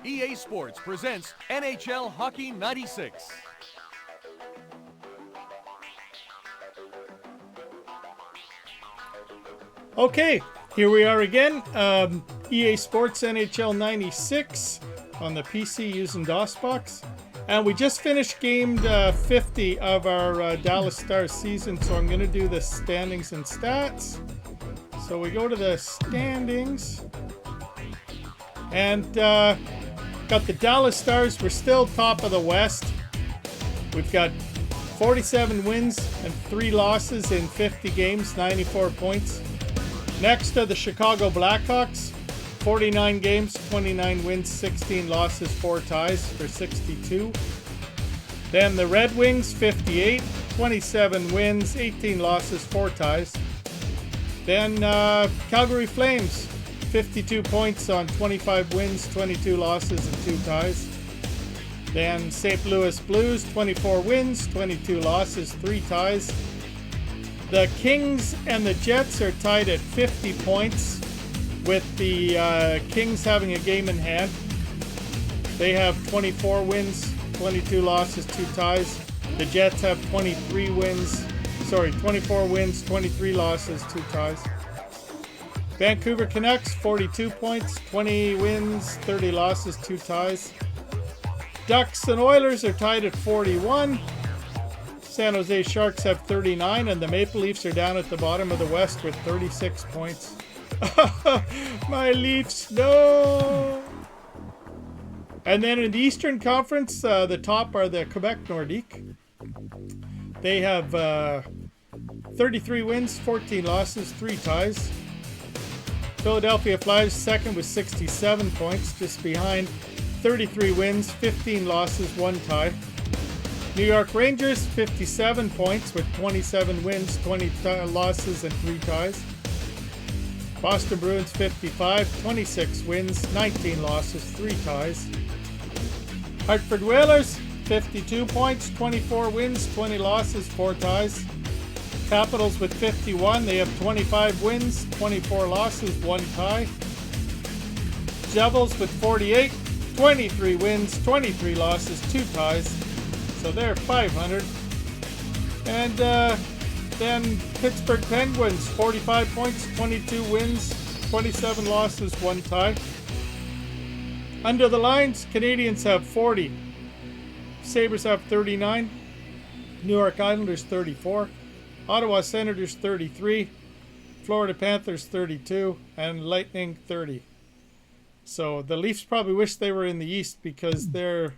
EA Sports presents NHL Hockey 96. Okay, here we are again. EA Sports NHL 96 on the PC using DOSBox. And we just finished game 50 of our Dallas Stars season, so I'm going to do the standings and stats. So we go to the standings. And got the Dallas Stars. We're still top of the West. We've got 47 wins and 3 losses in 50 games, 94 points. Next are the Chicago Blackhawks, 49 games, 29 wins, 16 losses, 4 ties for 62. Then the Red Wings, 58, 27 wins, 18 losses, 4 ties. Then Calgary Flames, 52 points on 25 wins, 22 losses, and 2 ties. Then St. Louis Blues, 24 wins, 22 losses, 3 ties. The Kings and the Jets are tied at 50 points, with the Kings having a game in hand. They have 24 wins, 22 losses, 2 ties. The Jets have 24 wins, 23 losses, 2 ties. Vancouver Canucks, 42 points, 20 wins, 30 losses, 2 ties. Ducks and Oilers are tied at 41. San Jose Sharks have 39, and the Maple Leafs are down at the bottom of the West with 36 points. My Leafs, no! And then in the Eastern Conference, the top are the Quebec Nordique. They have 33 wins, 14 losses, 3 ties. Philadelphia Flyers second with 67 points, just behind. 33 wins, 15 losses, 1 tie. New York Rangers, 57 points with 27 wins, 20 losses, and 3 ties. Boston Bruins, 55, 26 wins, 19 losses, 3 ties. Hartford Whalers, 52 points, 24 wins, 20 losses, 4 ties. Capitals with 51, they have 25 wins, 24 losses, 1 tie. Devils with 48, 23 wins, 23 losses, 2 ties. So they're 500. And then Pittsburgh Penguins, 45 points, 22 wins, 27 losses, 1 tie. Under the lines, Canadians have 40. Sabres have 39. New York Islanders 34. Ottawa Senators 33. Florida Panthers 32. And Lightning 30. So the Leafs probably wish they were in the East, because their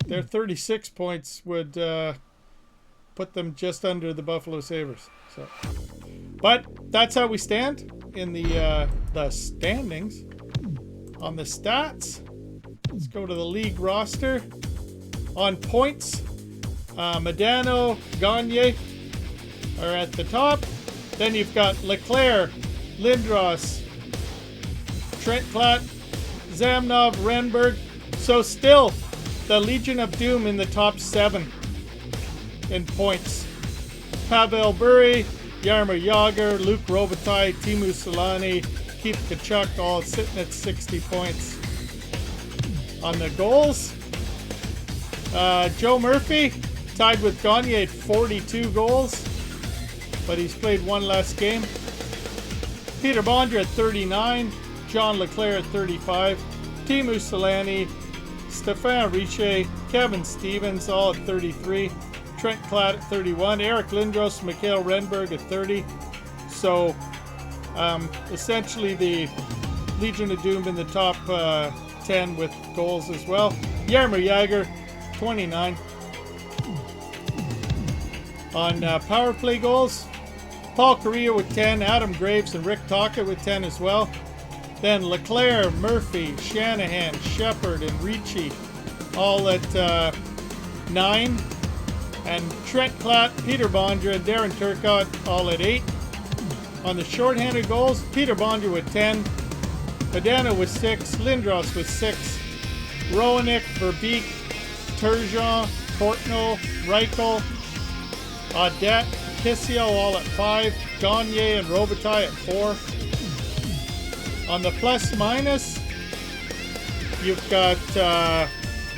36 points would put them just under the Buffalo Sabres. So, but that's how we stand in the standings. On the stats, let's go to the league roster. On points, Modano, Gagne are at the top. Then you've got Leclerc, Lindros, Trent Klatt, Zamnov, Renberg. So still the Legion of Doom in the top 7 in points. Pavel Bure, Jaromir Jagr, Luc Robitaille, Teemu Selanne, Keith Tkachuk, all sitting at 60 points. On the goals, Joe Murphy tied with Gagne at 42 goals, but he's played 1 less game. Peter Bondra at 39, John Leclerc at 35, Teemu Selanne, Stéphane Richer, Kevin Stevens, all at 33. Trent Klatt at 31. Eric Lindros, Mikhail Renberg at 30. So, essentially the Legion of Doom in the top 10 with goals as well. Jaromir Jagr, 29. On power play goals, Paul Kariya with 10. Adam Graves and Rick Tocchet with 10 as well. Then Leclerc, Murphy, Shanahan, Shepard, and Ricci all at 9. And Trent Klatt, Peter Bondra, and Darren Turcotte all at 8. On the shorthanded goals, Peter Bondra with 10. Modano with 6. Lindros with 6. Roenick, Verbeek, Turgeon, Courtnall, Reichel, Audette, Kissio all at 5. Gagne and Robitaille at 4. On the plus minus, You've got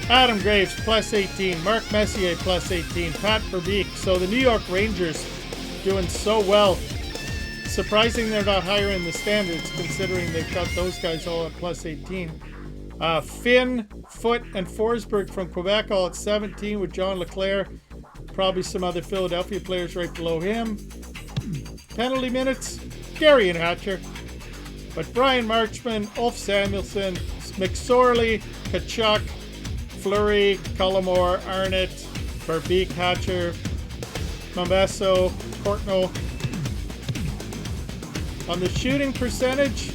Adam Graves plus 18, Mark Messier plus 18, Pat Verbeek. So the New York Rangers doing so well. Surprising they're not higher in the standards considering they've got those guys all at plus 18. Finn, Foote, and Forsberg from Quebec all at 17 with John Leclerc. Probably some other Philadelphia players right below him. Penalty minutes, Gary and Hatcher. But Brian Marchman, Ulf Samuelsson, McSorley, Kachuk, Fleury, Cullimore, Arnott, Verbeek, Hatcher, Mamesso, Courtnall. On the shooting percentage,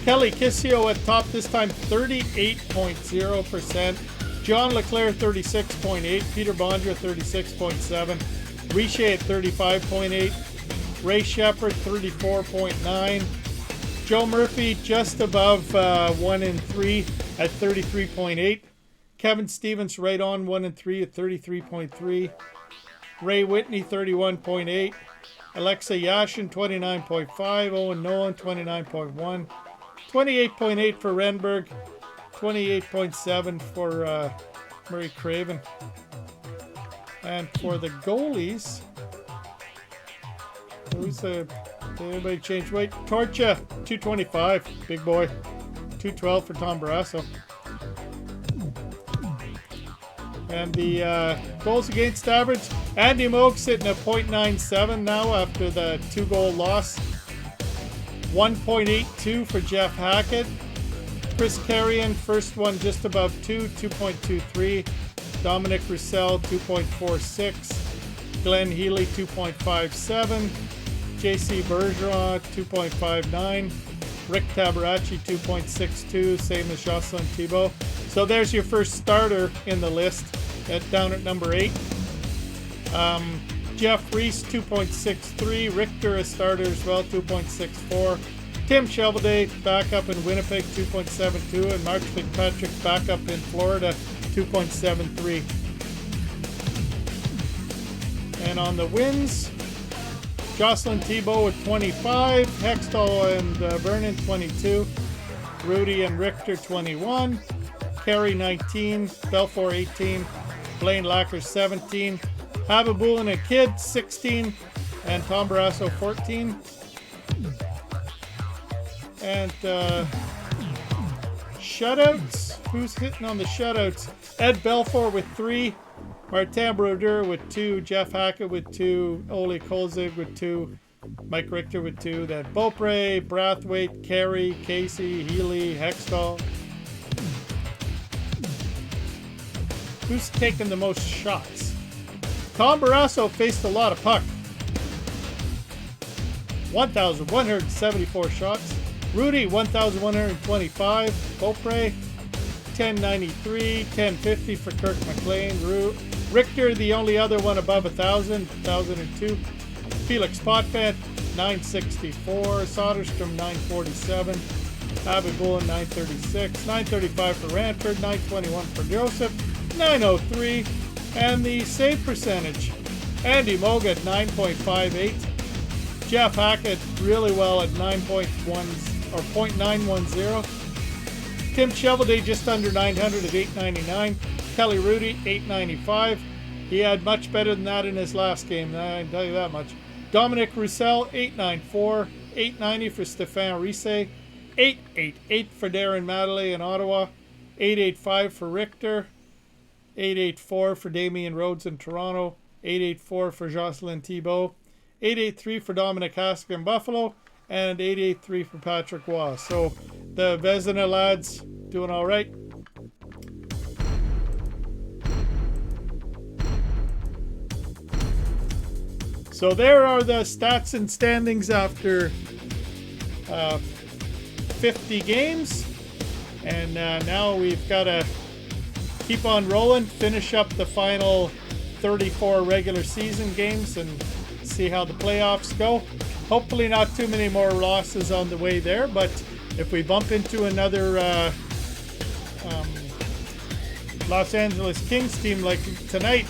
Kelly Kissio at top this time, 38.0%. John Leclerc, 36.8%. Peter Bondra, 36.7%. Richer at 35.8%. Ray Shepard, 34.9%. Joe Murphy just above 1 in 3 at 33.8%. Kevin Stevens right on 1 in 3 at 33.3%. Ray Whitney, 31.8%. Alexa Yashin, 29.5%. Owen Nolan, 29.1%. 28.8 for Renberg. 28.7 for Murray Craven. And for the goalies, did anybody change weight? Torcha, 225, big boy. 212 for Tom Barrasso. And the goals against average, Andy Moog sitting at .97 now after the 2-goal loss. 1.82 for Jeff Hackett. Chris Carrion, first one just above 2, 2.23. Dominic Roussel, 2.46. Glenn Healy, 2.57. JC Bergeron, 2.59. Rick Tabaracci, 2.62, same as Jocelyn Thibault. So there's your first starter in the list, down at number 8. Jeff Reese, 2.63. Richter, a starter as well, 2.64. Tim Shovelday, back up in Winnipeg, 2.72. And Mark Fitzpatrick, back up in Florida, 2.73. And on the wins, Jocelyn Thibault with 25, Hextall and Vernon 22, Rudy and Richter 21, Carey 19, Belfour 18, Blaine Lacker 17, Habibulin and Kidd 16, and Tom Barrasso 14. And shutouts, who's hitting on the shutouts? Ed Belfour with 3, Martin Brodeur with 2, Jeff Hackett with 2, Ole Kolzig with 2, Mike Richter with 2, then Beaupre, Brathwaite, Carey, Casey, Healy, Hextall. Who's taken the most shots? Tom Barrasso faced a lot of puck. 1,174 shots. Rudy, 1,125. Beaupre, 1093, 1050 for Kirk McLean. Richter, the only other one above 1,000, 1,002. Felix Potvin, 964. Soderstrom, 947. Habibulin, 936. 935 for Ranford, 921 for Joseph, 903. And the save percentage, Andy Moog at 9.58. Jeff Hackett really well at 0.910. Tim Shovelday just under 900 at 899. Kelly Rudy, 895. He had much better than that in his last game, I can tell you that much. Dominic Roussel, 894. 890 for Stéphane Risse. 888 for Darren Madeley in Ottawa. 885 for Richter. 884 for Damian Rhodes in Toronto. 884 for Jocelyn Thibault. 883 for Dominic Haskell in Buffalo. And 883 for Patrick Waugh. So the Vezina lads doing all right. So there are the stats and standings after 50 games. And now we've got to keep on rolling, finish up the final 34 regular season games and see how the playoffs go. Hopefully not too many more losses on the way there, but if we bump into another Los Angeles Kings team like tonight,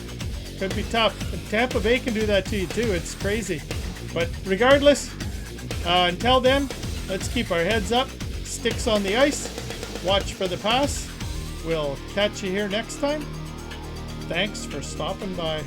could be tough. And Tampa Bay can do that to you too. It's crazy. But regardless, until then, let's keep our heads up, sticks on the ice, watch for the pass, We'll catch you here next time. Thanks for stopping by.